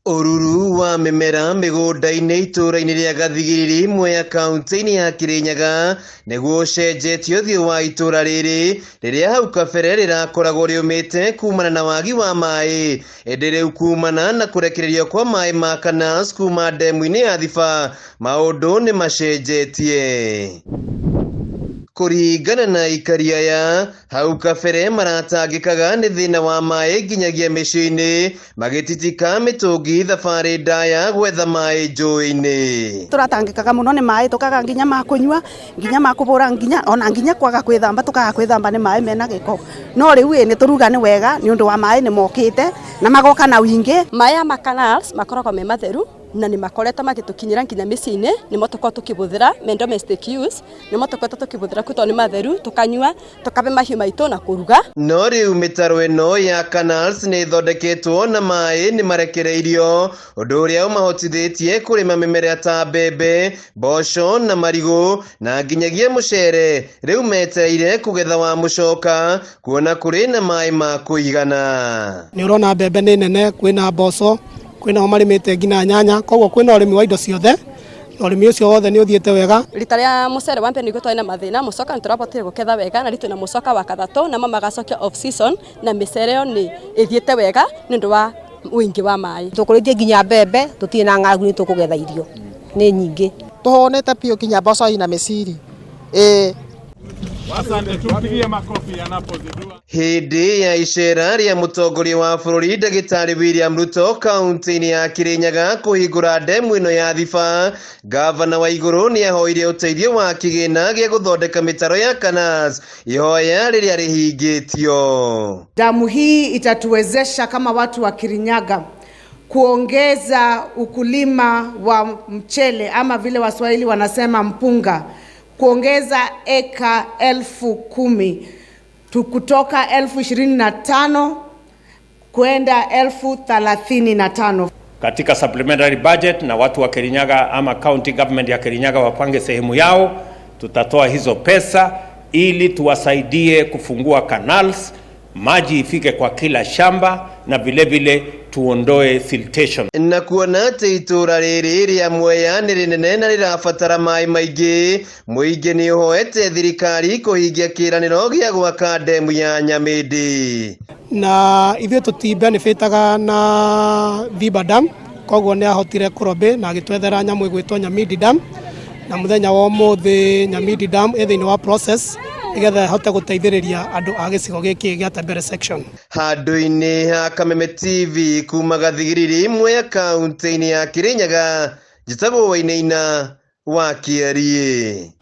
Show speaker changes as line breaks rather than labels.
Ururu wa mimera migunda-ini itura-ini ria Gathigiri imwe ya kaunti-ini ya Kirinyaga niguo ucenjetie uthio wa itura riri riria hau kabere rirakoragwo riumite kumana na wagi wa mai indi riu kumana na kurekererio kwa mai ma canals kuma ndemu-ini ya Thiba maundu ni macenjetie. Kuringana na ikari aya hau kabere maratangikaga ni thina wa mai nginyagia micii-ini magititika mitungi thabari ndaya gwetha mai njui-ini.
Turatangikaga muno ni mai tukaga nginya ma kunywa nginya ma kubura nginya kwaga kwithamba tukaga kwithamba ni mai mena giko no riu ni turuga ni wega ni undu wa mai ni mokite na magoka na wingi.
Mai ya canals makoragwo me matheru na ni makoretwo magitukinyira nginya micii-ini ni motoko tukibuthira me domestic use ni motoko tukibuthira kuto ni matheru tukanywa tukabe mahiu maitu na kuruga.
No riu mitaro ino ya canals ni thondeketwo na mai ni marekereirio undu uria umahotithitie kurima mimera ta mbembe, mboco na marigu na nginyagia mucere riu metereire kugetha wa mucoka kuona kuri na mai ma kuigana.
Ni urona mbembe ni nene kwina mboco kwina marimite ngina nyanya koguo kwina urimi wa indo ciothe urimi ucio wothe ni uthiete wega.
Rita ria mucere wa mbere ni gutwaina mathina mucoka niturabatire guketha wega na ritu na mucoka wa kathatu na mama gacokia off season na micere yo ni ithiete wega ni ndu wa wingi wa mai.
Tukuritie nginya mbembe tutie na ng'agu ni tukugetha irio ni nyingi
tuhonete pio kinya mboco ina miciri
Asante, tupigie makofi yanapozidua.
Hindi ya icera ria mutongoria wa bururi Ndagitari William Ruto kaunti-ini ya Kirinyaga kuhingura ndemu ino ya Thiba, gavana wa iguru ni ahoire uteithio wa kigina gia guthondeka mitaro ya canals ihoya riria rihingitio.
Damu hii itatuwezesha kama watu wa Kirinyaga kuongeza ukulima wa mchele ama vile Waswahili wanasema mpunga, kuongeza eka 10,000 kutoka 25,000 kwenda 35,000
katika supplementary budget, na watu wa Kirinyaga ama county government ya Kirinyaga wapange sehemu yao. Tutatoa hizo pesa ili tuwasaidie kufungua canals, maji ifike kwa kila shamba na vile vile tuondoe siltation.
Na kuona ati itura riri ria Mwea ni rinene na rirabatara mai maingi, muingi ni uhoete thirikari kuhingia kiraniro gia gwaka ndemu ya Nyamindi.
Na ithuĩ tũti-benefitaga na Thiba Dam koguo ni ahotire kurobe na agitwethera nyamu igwitwo Nyamindi Dam, na muthenya wa umuthi Nyamindi Dam ethini wa process igetha hote guteithiriria andu a gicigo giki gia Tambere section.
Handu-ini ha Kameme TV kuma Gathigiri imwe ya kaunti-ini ya Kirinyaga, njitagwo Wainaina wa Kiarie.